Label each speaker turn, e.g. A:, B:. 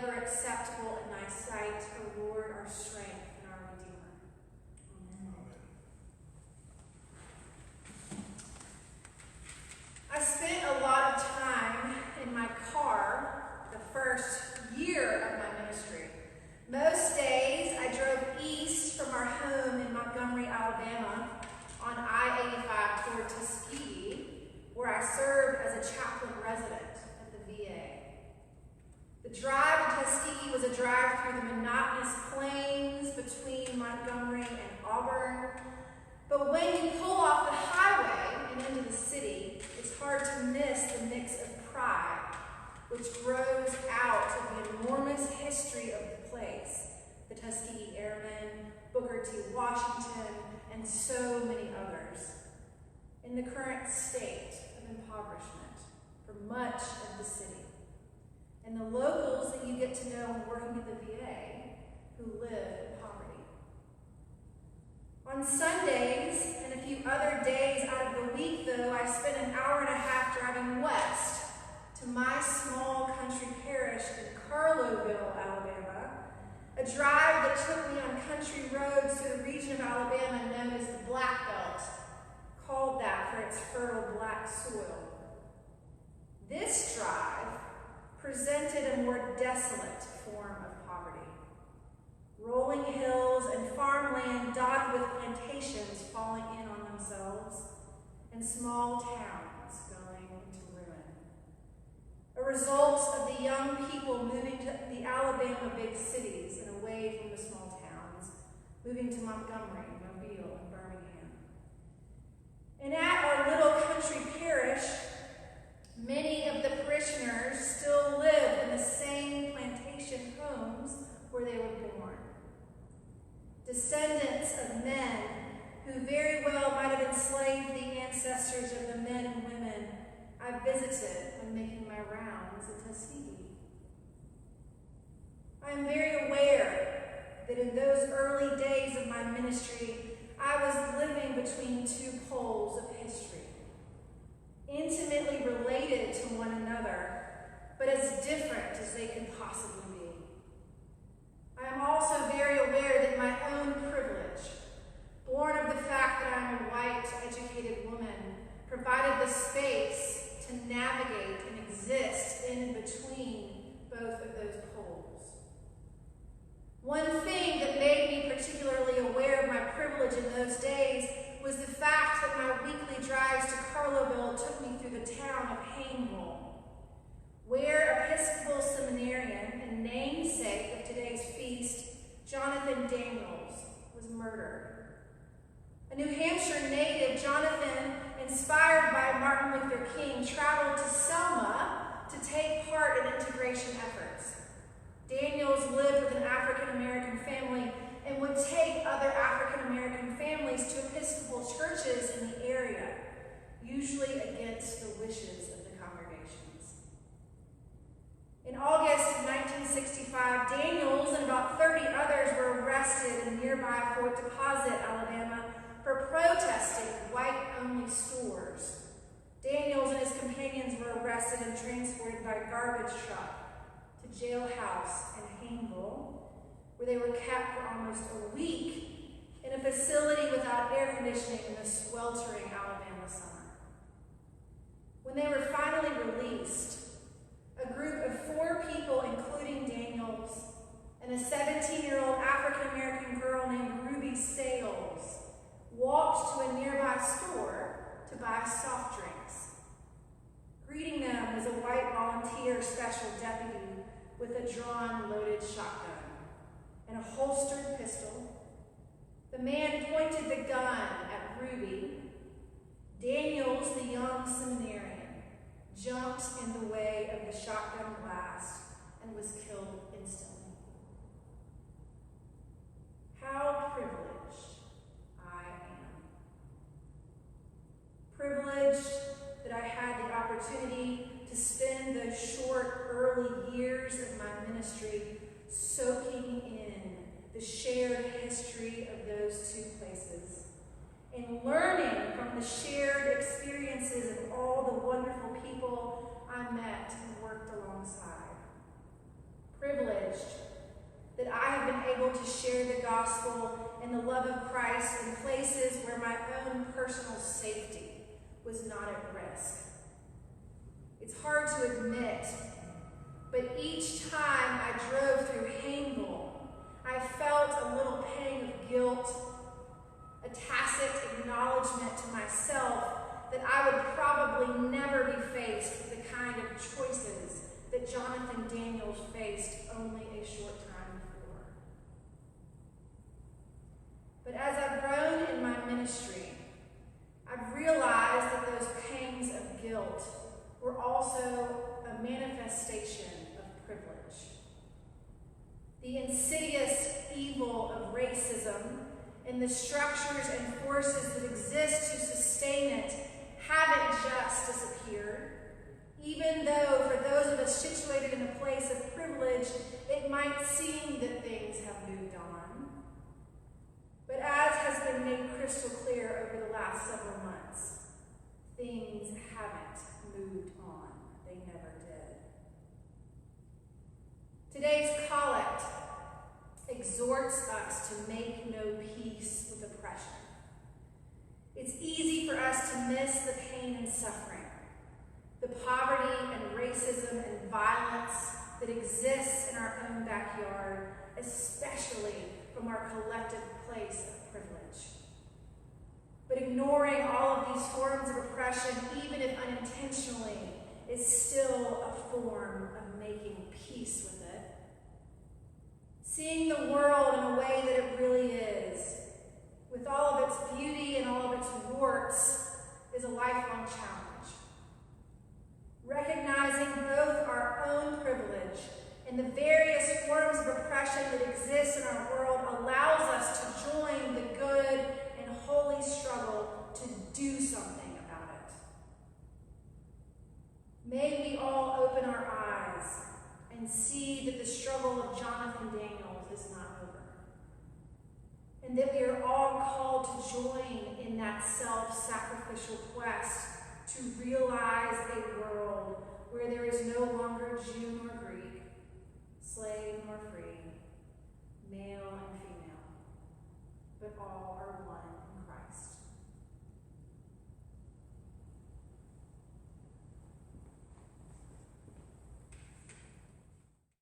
A: ever acceptable in thy sight, O Lord, our strength and our Redeemer. Amen. I spent a lot of time in my car the first year of my ministry. Most days I drove east from our home in Montgomery, Alabama on I-85 toward Tuskegee, where I served as a chaplain resident at the VA. The drive to Tuskegee was a drive through the monotonous plains between Montgomery and Auburn. But when you pull off the highway and into the city, it's hard to miss the mix of pride, which grows out of the enormous history of the place. The Tuskegee Airmen, Booker T. Washington, and so many others. In the current state of impoverishment for much of the city. And the locals that you get to know when working at the VA who live in poverty. On Sundays and a few other days out of the week, though, I spent an hour and a half driving west to my small country parish in Carloville, Alabama, a drive that took me on country roads through the region of Alabama known as the Black Belt, called that for its fertile black soil. This drive presented a more desolate form of poverty. Rolling hills and farmland dotted with plantations falling in on themselves, and small towns going into ruin. A result of the young people moving to the Alabama big cities and away from the small towns, moving to Montgomery, Mobile, and Birmingham. And at our little country parish, many of the parishioners still live in the same plantation homes where they were born. Descendants of men who very well might have enslaved the ancestors of the men and women I visited when making my rounds in Tuskegee. I am very aware that in those early days of my ministry, I was living between two poles of history, intimately related to one another, but as different as they could possibly be. I am also very aware that my own privilege, born of the fact that I am a white, educated woman, provided the space to navigate and exist in between both of those poles. One thing that made me particularly aware of my privilege in those days was the fact that my weekly drives to Carloville took me through the town of Hainville, where Episcopal seminarian and namesake of today's feast, Jonathan Daniels, was murdered. A New Hampshire native, Jonathan, inspired by Martin Luther King, traveled to Selma to take part in integration efforts. Daniels lived with an African-American family and would take other African-American families to Episcopal churches in the area, usually against the wishes of the congregations. In August of 1965, Daniels and about 30 others were arrested in nearby Fort Deposit, Alabama, for protesting white-only stores. Daniels and his companions were arrested and transported by garbage truck to jailhouse in Hainville, where they were kept for almost a week in a facility without air conditioning in the sweltering Alabama summer. When they were finally released, a group of 4 people, including Daniels, and a 17-year-old African-American girl named Ruby Sales, walked to a nearby store to buy soft drinks. Greeting them was a white volunteer special deputy with a drawn loaded shotgun and a holstered pistol. The man pointed the gun at Ruby. Daniels, the young seminarian, jumped in the way of the shotgun blast and was killed instantly. How privileged I am. Privileged that I had the opportunity to spend those short early years of my ministry soaking in the shared history of those two places and learning from the shared experiences of all the wonderful people I met and worked alongside. Privileged in the love of Christ in places where my own personal safety was not at risk. It's hard to admit, but each time I drove through Haneville, I felt a little pang of guilt, a tacit acknowledgement to myself that I would probably never be faced with the kind of choices that Jonathan Daniels faced only a short time before. But as I've grown in my ministry, I've realized that those pangs of guilt were also a manifestation of privilege. The insidious evil of racism and the structures and forces that exist to sustain it haven't just disappeared, even though for those of us situated in a place of privilege, it might seem that things have moved on. But as has been made crystal clear over the last several months, things haven't moved on. They never did. Today's collect exhorts us to make no peace with oppression. It's easy for us to miss the pain and suffering, the poverty and racism and violence that exists in our own backyard, especially from our collective place of privilege. But ignoring all of these forms of oppression, even if unintentionally, is still a form of making peace with it. Seeing the world in a way that it really is, with all of its beauty and all of its warts, is a lifelong challenge. Recognizing both our own privilege and the various forms of oppression that exist in our world allows us to join the good and holy struggle to do something about it. May we all open our eyes and see that the struggle of Jonathan Daniels is not over, and that we are all called to join in that self-sacrificial quest to realize a world where there is no longer Jew nor Greek, slave nor free, male